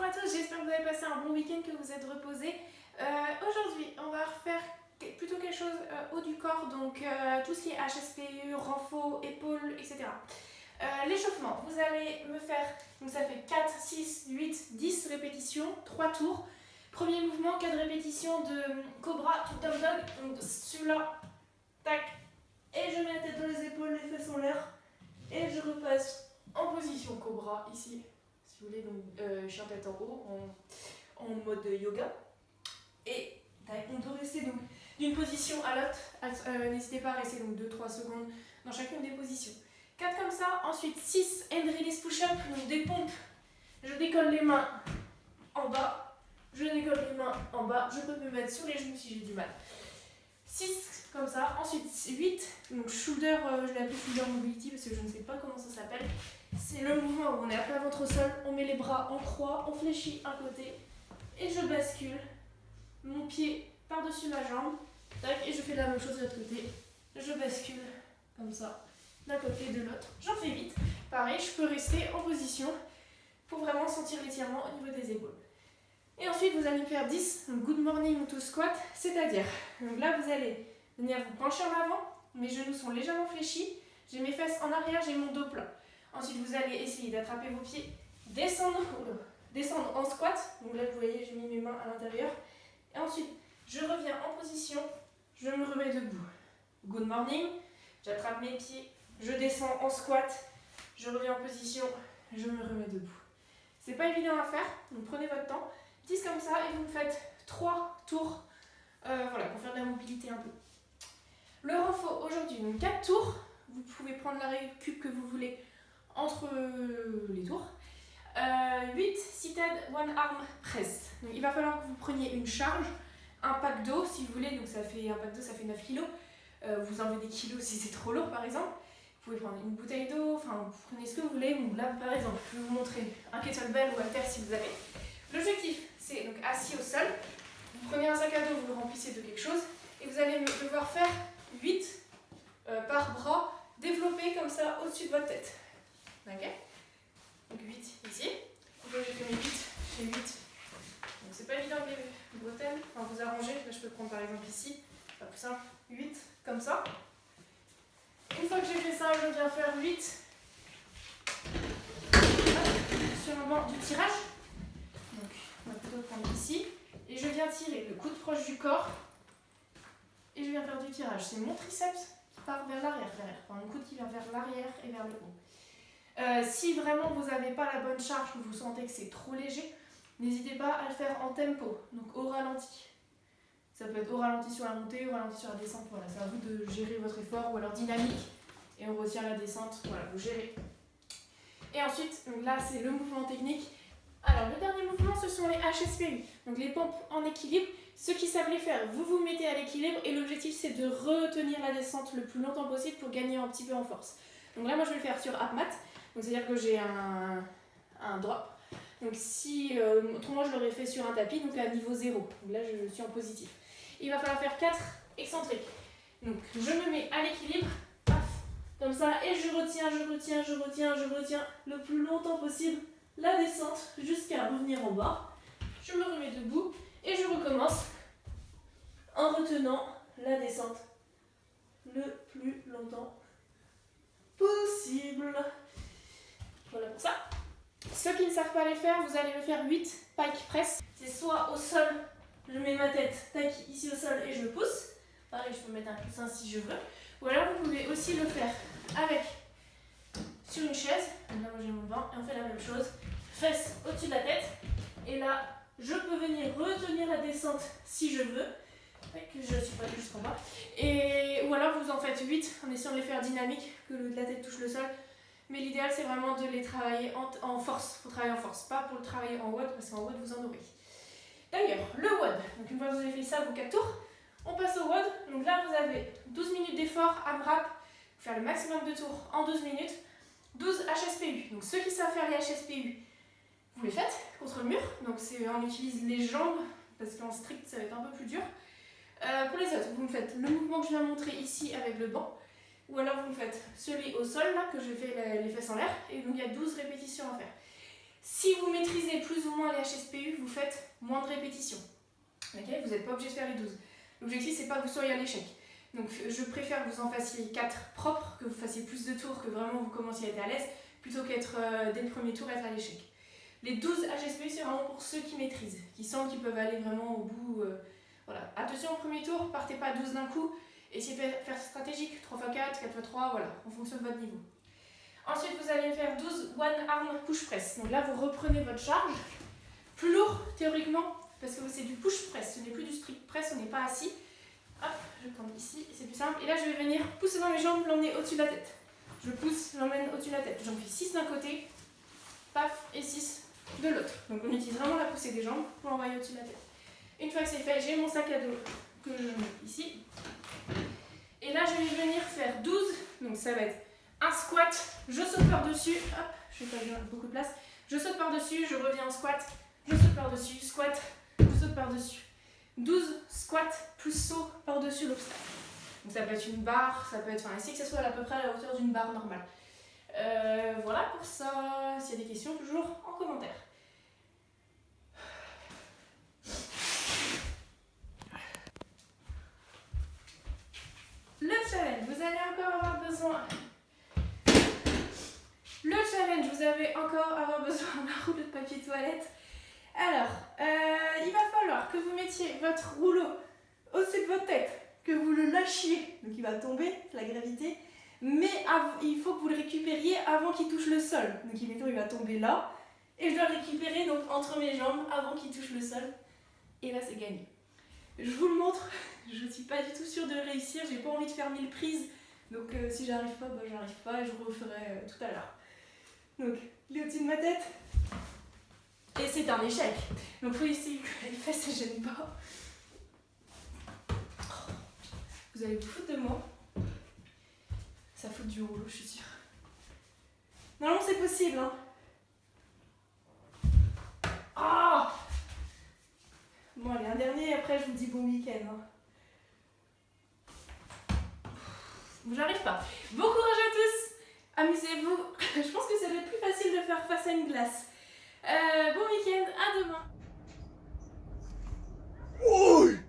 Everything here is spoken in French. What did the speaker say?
à tous, j'espère que vous avez passé un bon week-end, que vous êtes reposés. Aujourd'hui, on va refaire plutôt quelque chose haut du corps, donc tout ce qui est HSPU, renfo, épaules, etc. L'échauffement, vous allez me faire, donc ça fait 4, 6, 8, 10 répétitions, 3 tours. Premier mouvement, 4 répétitions de cobra, tout down dog, donc celui-là, tac, et je mets la tête dans les épaules, les fesses en l'air, et je repasse en position cobra ici. Si vous voulez, donc chien tête en haut, en mode yoga. Et on peut rester donc d'une position à l'autre. N'hésitez pas à rester donc 2-3 secondes dans chacune des positions. 4 comme ça, ensuite 6 hand release push-up, donc des pompes. Je décolle les mains en bas, je décolle les mains en bas, je peux me mettre sur les genoux si j'ai du mal. 6 comme ça, ensuite 8, donc shoulder, je l'appelle shoulder mobility parce que je ne sais pas comment ça s'appelle. C'est le mouvement où on est à plat ventre au sol, on met les bras en croix, on fléchit un côté et je bascule mon pied par-dessus ma jambe, tac, et je fais la même chose de l'autre côté. Je bascule comme ça, d'un côté et de l'autre. J'en fais 8. Pareil, je peux rester en position pour vraiment sentir l'étirement au niveau des épaules. Et ensuite, vous allez faire 10, donc good morning to squat, c'est-à-dire, donc là, vous allez venir vous pencher en avant, mes genoux sont légèrement fléchis, j'ai mes fesses en arrière, j'ai mon dos plat. Ensuite, vous allez essayer d'attraper vos pieds, descendre en squat. Donc là, vous voyez, j'ai mis mes mains à l'intérieur. Et ensuite, je reviens en position, je me remets debout. Good morning, j'attrape mes pieds, je descends en squat, je reviens en position, je me remets debout. C'est pas évident à faire, donc prenez votre temps. 10 comme ça et vous me faites 3 tours voilà, pour faire de la mobilité un peu. Le renfo aujourd'hui, donc 4 tours. Vous pouvez prendre la récup que vous voulez entre les tours. 8 seated one arm press. Donc, il va falloir que vous preniez une charge, un pack d'eau si vous voulez, donc un pack d'eau ça fait 9 kg. Vous enlevez des kilos si c'est trop lourd par exemple. Vous pouvez prendre une bouteille d'eau, enfin vous prenez ce que vous voulez. Donc, là par exemple, je vais vous montrer un kettlebell ou un terre si vous avez. L'objectif c'est donc assis au sol, vous prenez un sac à dos, vous le remplissez de quelque chose et vous allez devoir faire 8 par bras développés comme ça au-dessus de votre tête. Ok ? Donc 8 ici. Donc là j'ai fait mes 8, j'ai 8. Donc c'est pas évident avec les bretelles, enfin vous arrangez. Là je peux prendre par exemple ici, c'est plus simple, 8 comme ça. Une fois que j'ai fait ça, je viens faire 8 sur un banc du tirage. Donc on va plutôt prendre ici. Et je viens tirer le coude proche du corps. Et je viens faire du tirage. C'est mon triceps qui part vers l'arrière, enfin, mon coude qui vient vers l'arrière et vers le haut. Si vraiment vous n'avez pas la bonne charge, que vous sentez que c'est trop léger, n'hésitez pas à le faire en tempo, donc au ralenti. Ça peut être au ralenti sur la montée, au ralenti sur la descente, voilà, c'est à vous de gérer votre effort, ou alors dynamique, et on retient la descente, voilà, vous gérez. Et ensuite, donc là c'est le mouvement technique. Alors le dernier mouvement, ce sont les HSPU, donc les pompes en équilibre. Ceux qui savent les faire, vous vous mettez à l'équilibre, et l'objectif c'est de retenir la descente le plus longtemps possible pour gagner un petit peu en force. Donc là moi je vais le faire sur up mat. Donc c'est-à-dire que j'ai un drop. Donc si autrement je l'aurais fait sur un tapis, donc à niveau 0. Donc là je suis en positif. Il va falloir faire 4 excentriques. Donc je me mets à l'équilibre, paf, comme ça, et je retiens le plus longtemps possible la descente jusqu'à revenir en bas. Je me remets debout et je recommence en retenant la descente le plus longtemps possible. Voilà pour ça. Ceux qui ne savent pas les faire, vous allez me faire 8 pike press. C'est soit au sol, je mets ma tête tac, ici au sol et je pousse. Pareil, je peux mettre un coussin si je veux. Ou alors vous pouvez aussi le faire avec sur une chaise. Donc là, moi j'ai mon banc et on fait la même chose. Fesses au-dessus de la tête. Et là, je peux venir retenir la descente si je veux. Que je suis pas jusqu'en bas. Ou alors vous en faites 8 en essayant de les faire dynamiques, que la tête touche le sol. Mais l'idéal c'est vraiment de les travailler en force. Il faut travailler en force, pas pour le travailler en WOD parce qu'en WOD vous en aurez. D'ailleurs, le WOD, donc une fois que vous avez fait ça, vos 4 tours, on passe au WOD. Donc là vous avez 12 minutes d'effort, AMRAP, faire le maximum de tours en 12 minutes, 12 HSPU. Donc ceux qui savent faire les HSPU, vous les faites contre le mur. Donc on utilise les jambes parce qu'en strict ça va être un peu plus dur. Pour les autres, vous me faites le mouvement que je viens de montrer ici avec le banc. Ou alors vous me faites celui au sol, là, que je fais les fesses en l'air. Et donc il y a 12 répétitions à faire. Si vous maîtrisez plus ou moins les HSPU, vous faites moins de répétitions. Okay, vous n'êtes pas obligé de faire les 12. L'objectif, c'est pas que vous soyez à l'échec. Donc je préfère que vous en fassiez 4 propres, que vous fassiez plus de tours, que vraiment vous commenciez à être à l'aise, plutôt qu'être dès le premier tour être à l'échec. Les 12 HSPU, c'est vraiment pour ceux qui maîtrisent, qui sentent qu'ils peuvent aller vraiment au bout. Voilà. Attention au premier tour, partez pas à 12 d'un coup, essayez de faire stratégique, 3x4, 4x3, voilà, en fonction de votre niveau. Ensuite, vous allez faire 12 one arm push press. Donc là, vous reprenez votre charge, plus lourd théoriquement, parce que c'est du push press, ce n'est plus du strict press, on n'est pas assis. Hop, je prends ici, c'est plus simple. Et là, je vais venir pousser dans mes jambes, l'emmener au-dessus de la tête. Je pousse, l'emmène au-dessus de la tête. J'en fais 6 d'un côté, paf, et 6 de l'autre. Donc on utilise vraiment la poussée des jambes pour envoyer au-dessus de la tête. Une fois que c'est fait, j'ai mon sac à dos que je mets ici. Et là, je vais venir faire 12. Donc ça va être un squat, je saute par-dessus. Hop, je vais pas bien beaucoup de place. Je saute par-dessus, je reviens en squat. Je saute par-dessus, squat, je saute par-dessus. 12 squats plus saut par-dessus l'obstacle. Donc ça peut être une barre, ça peut être... Enfin, essayer que ça soit à peu près à la hauteur d'une barre normale. Voilà pour ça. S'il y a des questions, toujours en commentaire. Le challenge, vous allez encore avoir besoin... Le challenge, vous allez encore avoir besoin d'un rouleau de papier toilette. Alors, il va falloir que vous mettiez votre rouleau au-dessus de votre tête, que vous le lâchiez, donc il va tomber, la gravité, mais il faut que vous le récupériez avant qu'il touche le sol. Donc il va tomber là, et je dois le récupérer donc entre mes jambes avant qu'il touche le sol, et là c'est gagné. Je vous le montre, je ne suis pas du tout sûre de réussir, j'ai pas envie de faire 1000 prises, donc si j'arrive pas, j'arrive pas, et je referai tout à l'heure. Donc, il est au-dessus de ma tête. Et c'est un échec. Donc il faut essayer que les fesses ne gênent pas. Vous allez vous foutre de moi. Ça fout du rouleau, je suis sûre. Normalement c'est possible, hein. Ah, bon allez, un dernier, après je vous dis bon week-end. Hein. Bon, j'arrive pas. Bon courage à tous. Amusez-vous. Je pense que ça va être plus facile de faire face à une glace. Bon week-end, à demain. Oi!